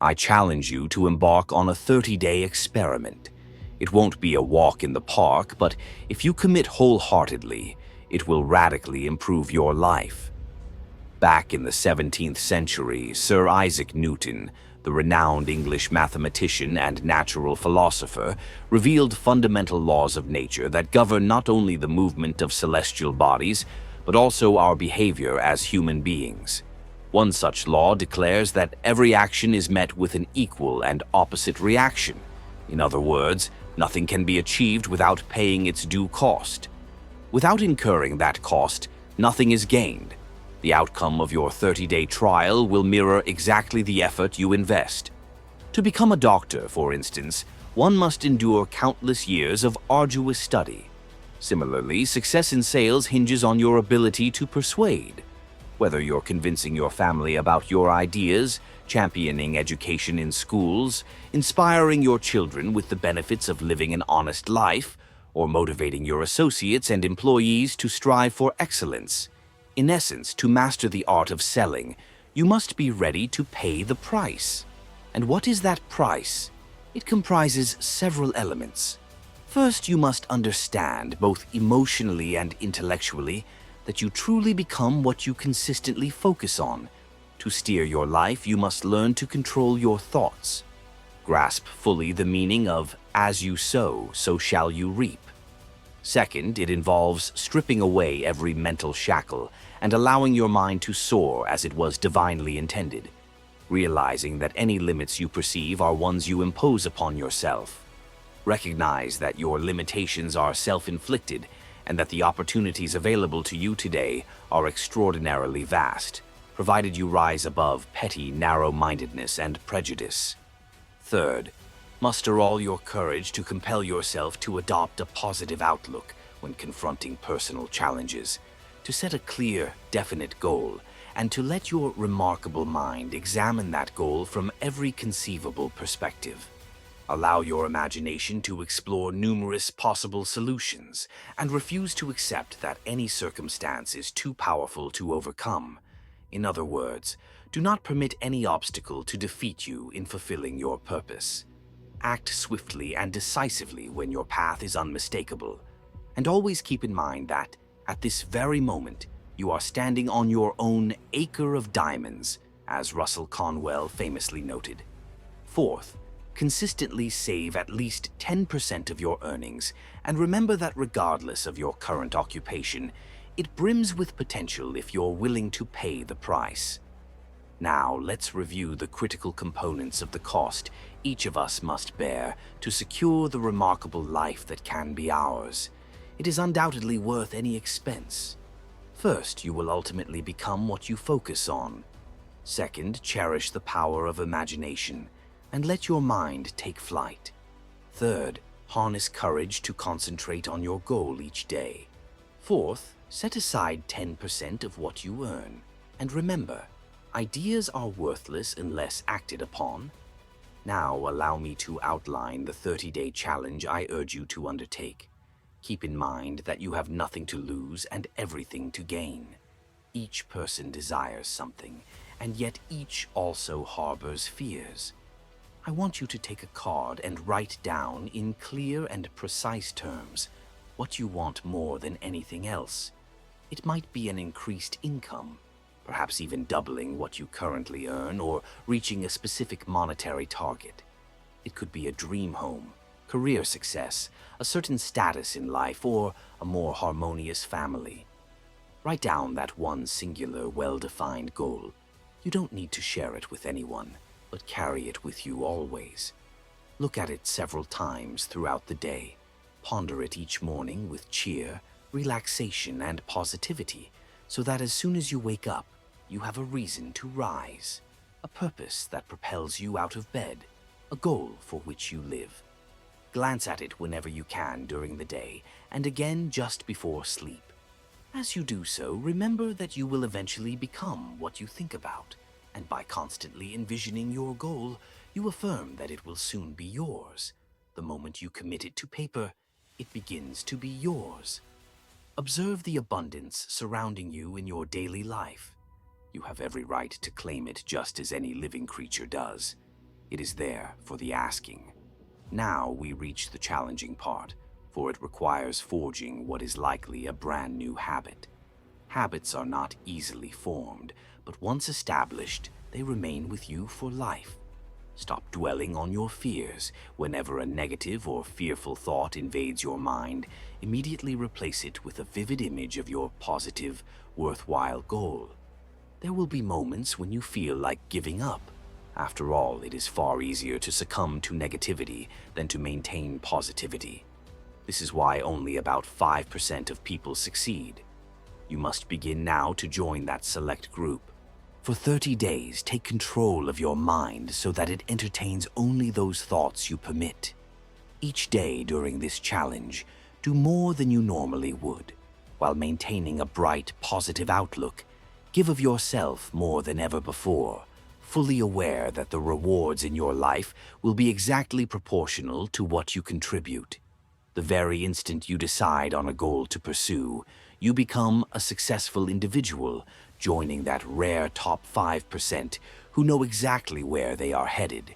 I challenge you to embark on a 30-day experiment. It won't be a walk in the park, but if you commit wholeheartedly, it will radically improve your life. Back in the 17th century, Sir Isaac Newton, the renowned English mathematician and natural philosopher, revealed fundamental laws of nature that govern not only the movement of celestial bodies, but also our behavior as human beings. One such law declares that every action is met with an equal and opposite reaction. In other words, nothing can be achieved without paying its due cost. Without incurring that cost, nothing is gained. The outcome of your 30-day trial will mirror exactly the effort you invest. To become a doctor, for instance, one must endure countless years of arduous study. Similarly, success in sales hinges on your ability to persuade. Whether you're convincing your family about your ideas, championing education in schools, inspiring your children with the benefits of living an honest life, or motivating your associates and employees to strive for excellence. In essence, to master the art of selling, you must be ready to pay the price. And what is that price? It comprises several elements. First, you must understand, both emotionally and intellectually, that you truly become what you consistently focus on. To steer your life, you must learn to control your thoughts. Grasp fully the meaning of "as you sow, so shall you reap." Second, it involves stripping away every mental shackle and allowing your mind to soar as it was divinely intended, realizing that any limits you perceive are ones you impose upon yourself. Recognize that your limitations are self-inflicted and that the opportunities available to you today are extraordinarily vast, provided you rise above petty narrow-mindedness and prejudice. Third, muster all your courage to compel yourself to adopt a positive outlook when confronting personal challenges, to set a clear, definite goal, and to let your remarkable mind examine that goal from every conceivable perspective. Allow your imagination to explore numerous possible solutions, and refuse to accept that any circumstance is too powerful to overcome. In other words, do not permit any obstacle to defeat you in fulfilling your purpose. Act swiftly and decisively when your path is unmistakable, and always keep in mind that, at this very moment, you are standing on your own acre of diamonds, as Russell Conwell famously noted. Fourth, consistently save at least 10% of your earnings, and remember that regardless of your current occupation, it brims with potential if you're willing to pay the price. Now, let's review the critical components of the cost each of us must bear to secure the remarkable life that can be ours. It is undoubtedly worth any expense. First, you will ultimately become what you focus on. Second, cherish the power of imagination and let your mind take flight. Third, harness courage to concentrate on your goal each day. Fourth, set aside 10% of what you earn. And remember, ideas are worthless unless acted upon. Now, allow me to outline the 30-day challenge I urge you to undertake. Keep in mind that you have nothing to lose and everything to gain. Each person desires something, and yet each also harbors fears. I want you to take a card and write down in clear and precise terms what you want more than anything else. It might be an increased income, perhaps even doubling what you currently earn or reaching a specific monetary target. It could be a dream home, career success, a certain status in life, or a more harmonious family. Write down that one singular, well-defined goal. You don't need to share it with anyone, but carry it with you always. Look at it several times throughout the day. Ponder it each morning with cheer, relaxation, and positivity, so that as soon as you wake up, you have a reason to rise, a purpose that propels you out of bed, a goal for which you live. Glance at it whenever you can during the day, and again just before sleep. As you do so, remember that you will eventually become what you think about, and by constantly envisioning your goal, you affirm that it will soon be yours. The moment you commit it to paper, it begins to be yours. Observe the abundance surrounding you in your daily life. You have every right to claim it just as any living creature does. It is there for the asking. Now we reach the challenging part, for it requires forging what is likely a brand new habit. Habits are not easily formed, but once established, they remain with you for life. Stop dwelling on your fears. Whenever a negative or fearful thought invades your mind, immediately replace it with a vivid image of your positive, worthwhile goal. There will be moments when you feel like giving up. After all, it is far easier to succumb to negativity than to maintain positivity. This is why only about 5% of people succeed. You must begin now to join that select group. For 30 days, take control of your mind so that it entertains only those thoughts you permit. Each day during this challenge, do more than you normally would. While maintaining a bright, positive outlook, give of yourself more than ever before, fully aware that the rewards in your life will be exactly proportional to what you contribute. The very instant you decide on a goal to pursue, you become a successful individual, joining that rare top 5% who know exactly where they are headed.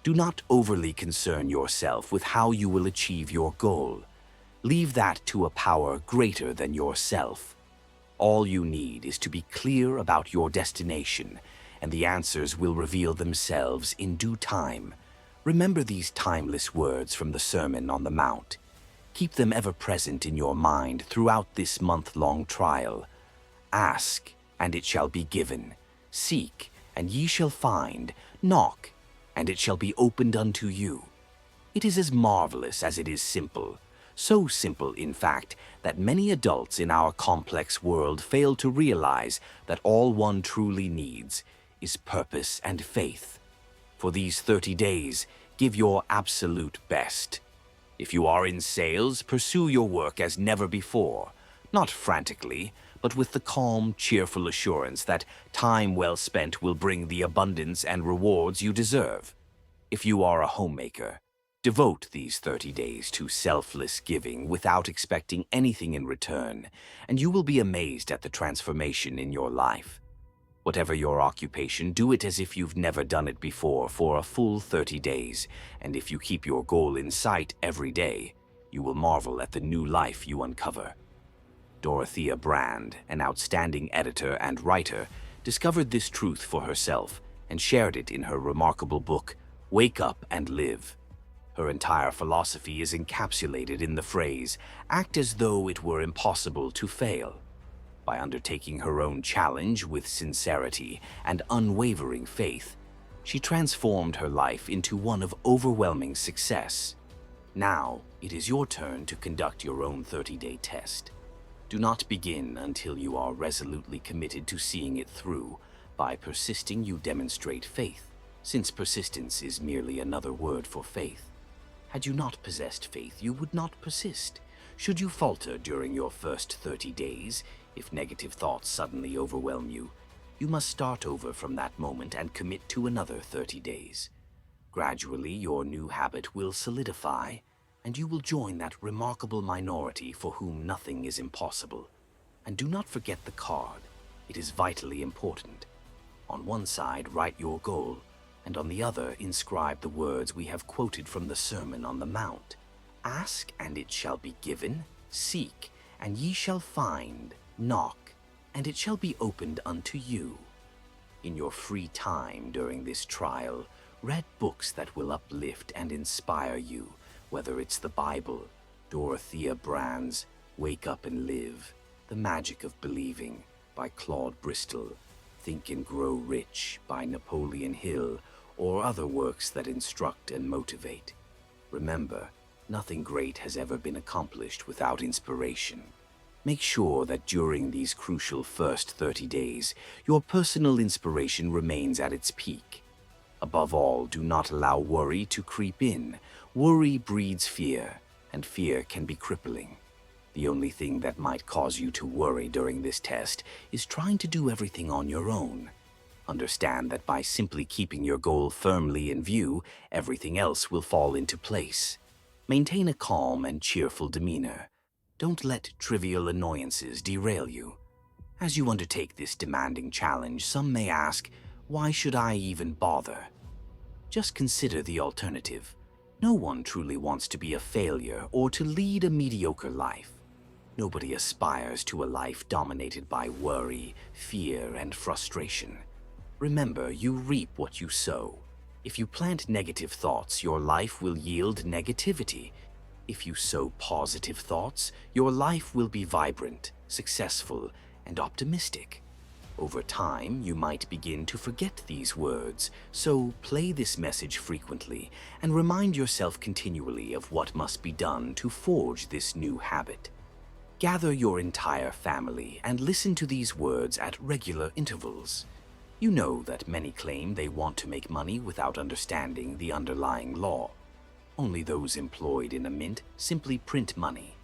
Do not overly concern yourself with how you will achieve your goal. Leave that to a power greater than yourself. All you need is to be clear about your destination, and the answers will reveal themselves in due time. Remember these timeless words from the Sermon on the Mount. Keep them ever present in your mind throughout this month-long trial. Ask, and it shall be given. Seek, and ye shall find. Knock, and it shall be opened unto you. It is as marvelous as it is simple. So simple, in fact, that many adults in our complex world fail to realize that all one truly needs is purpose and faith. For these 30 days, give your absolute best. If you are in sales, pursue your work as never before, not frantically, but with the calm, cheerful assurance that time well spent will bring the abundance and rewards you deserve. If you are a homemaker, devote these 30 days to selfless giving without expecting anything in return, and you will be amazed at the transformation in your life. Whatever your occupation, do it as if you've never done it before for a full 30 days, and if you keep your goal in sight every day, you will marvel at the new life you uncover. Dorothea Brand, an outstanding editor and writer, discovered this truth for herself and shared it in her remarkable book, Wake Up and Live. Her entire philosophy is encapsulated in the phrase, act as though it were impossible to fail. By undertaking her own challenge with sincerity and unwavering faith, she transformed her life into one of overwhelming success. Now, it is your turn to conduct your own 30-day test. Do not begin until you are resolutely committed to seeing it through. By persisting, you demonstrate faith, since persistence is merely another word for faith. Had you not possessed faith, you would not persist. Should you falter during your first 30 days, if negative thoughts suddenly overwhelm you, you must start over from that moment and commit to another 30 days. Gradually, your new habit will solidify, and you will join that remarkable minority for whom nothing is impossible. And do not forget the card. It is vitally important. On one side, write your goal, and on the other, inscribe the words we have quoted from the Sermon on the Mount. Ask, and it shall be given. Seek, and ye shall find. Knock, and it shall be opened unto you. In your free time during this trial, read books that will uplift and inspire you, whether it's the Bible, Dorothea Brand's Wake Up and Live, The Magic of Believing by Claude Bristol, Think and Grow Rich by Napoleon Hill, or other works that instruct and motivate. Remember, nothing great has ever been accomplished without inspiration. Make sure that during these crucial first 30 days, your personal inspiration remains at its peak. Above all, do not allow worry to creep in. Worry breeds fear, and fear can be crippling. The only thing that might cause you to worry during this test is trying to do everything on your own. Understand that by simply keeping your goal firmly in view, everything else will fall into place. Maintain a calm and cheerful demeanor. Don't let trivial annoyances derail you. As you undertake this demanding challenge, some may ask, why should I even bother? Just consider the alternative. No one truly wants to be a failure or to lead a mediocre life. Nobody aspires to a life dominated by worry, fear, and frustration. Remember, you reap what you sow. If you plant negative thoughts, your life will yield negativity. If you sow positive thoughts, your life will be vibrant, successful, and optimistic. Over time, you might begin to forget these words, so play this message frequently and remind yourself continually of what must be done to forge this new habit. Gather your entire family and listen to these words at regular intervals. You know that many claim they want to make money without understanding the underlying law. Only those employed in a mint simply print money.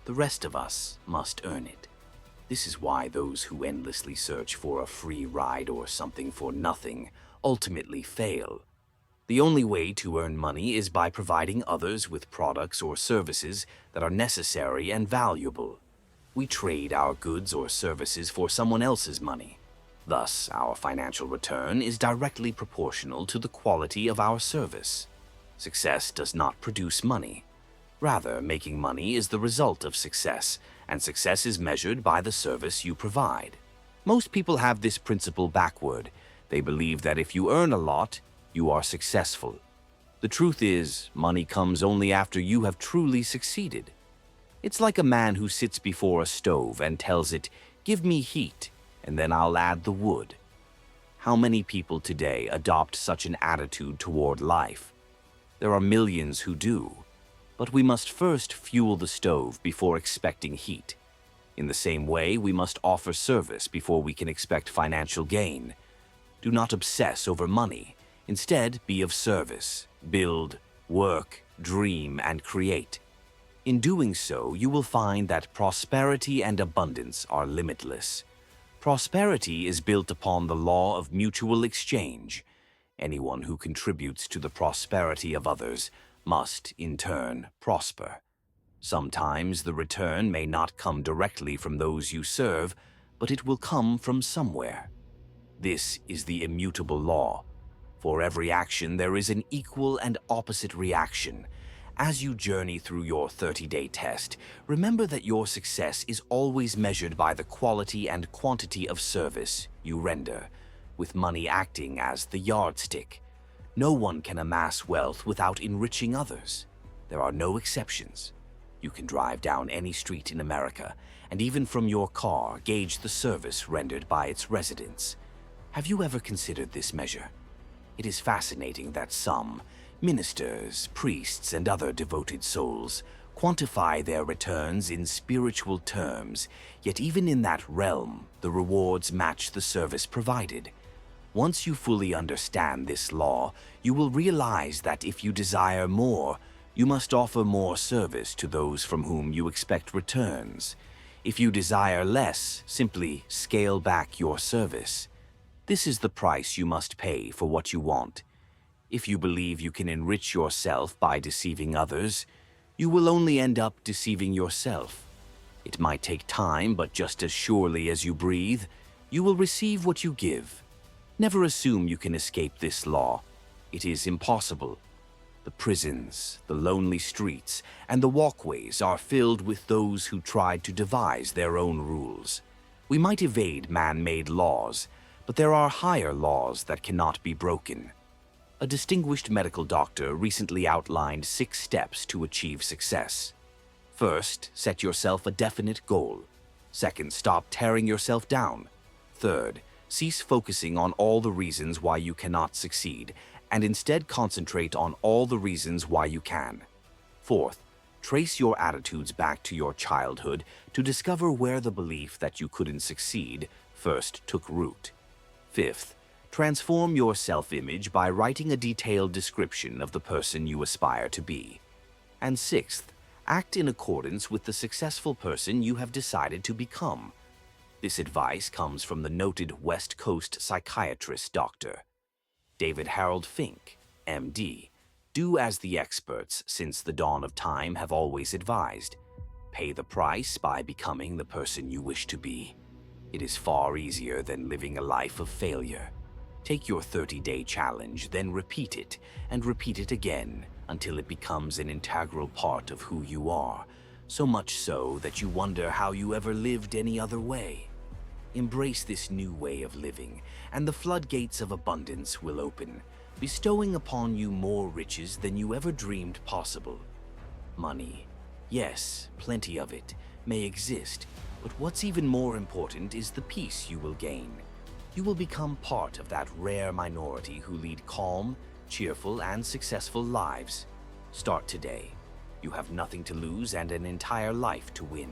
The rest of us must earn it. This is why those who endlessly search for a free ride or something for nothing ultimately fail. The only way to earn money is by providing others with products or services that are necessary and valuable. We trade our goods or services for someone else's money. Thus, our financial return is directly proportional to the quality of our service. Success does not produce money. Rather, making money is the result of success, and success is measured by the service you provide. Most people have this principle backward. They believe that if you earn a lot, you are successful. The truth is, money comes only after you have truly succeeded. It's like a man who sits before a stove and tells it, "Give me heat, and then I'll add the wood." How many people today adopt such an attitude toward life? There are millions who do. But we must first fuel the stove before expecting heat. In the same way, we must offer service before we can expect financial gain. Do not obsess over money. Instead, be of service. Build, work, dream, and create. In doing so, you will find that prosperity and abundance are limitless. Prosperity is built upon the law of mutual exchange. Anyone who contributes to the prosperity of others must, in turn, prosper. Sometimes the return may not come directly from those you serve, but it will come from somewhere. This is the immutable law. For every action, there is an equal and opposite reaction. As you journey through your 30-day test, remember that your success is always measured by the quality and quantity of service you render, with money acting as the yardstick. No one can amass wealth without enriching others. There are no exceptions. You can drive down any street in America, and even from your car, gauge the service rendered by its residents. Have you ever considered this measure? It is fascinating that some ministers, priests, and other devoted souls quantify their returns in spiritual terms, yet even in that realm, the rewards match the service provided. Once you fully understand this law, you will realize that if you desire more, you must offer more service to those from whom you expect returns. If you desire less, simply scale back your service. This is the price you must pay for what you want. If you believe you can enrich yourself by deceiving others, you will only end up deceiving yourself. It might take time, but just as surely as you breathe, you will receive what you give. Never assume you can escape this law. It is impossible. The prisons, the lonely streets, and the walkways are filled with those who tried to devise their own rules. We might evade man-made laws, but there are higher laws that cannot be broken. A distinguished medical doctor recently outlined 6 steps to achieve success. First, set yourself a definite goal. Second, stop tearing yourself down. Third, cease focusing on all the reasons why you cannot succeed, and instead concentrate on all the reasons why you can. Fourth, trace your attitudes back to your childhood to discover where the belief that you couldn't succeed first took root. Fifth, transform your self-image by writing a detailed description of the person you aspire to be. And sixth, act in accordance with the successful person you have decided to become. This advice comes from the noted West Coast psychiatrist Dr. David Harold Fink, MD. Do as the experts since the dawn of time have always advised. Pay the price by becoming the person you wish to be. It is far easier than living a life of failure. Take your 30-day challenge, then repeat it, and repeat it again until it becomes an integral part of who you are, so much so that you wonder how you ever lived any other way. Embrace this new way of living, and the floodgates of abundance will open, bestowing upon you more riches than you ever dreamed possible. Money, yes, plenty of it, may exist, but what's even more important is the peace you will gain. You will become part of that rare minority who lead calm, cheerful, and successful lives. Start today. You have nothing to lose and an entire life to win.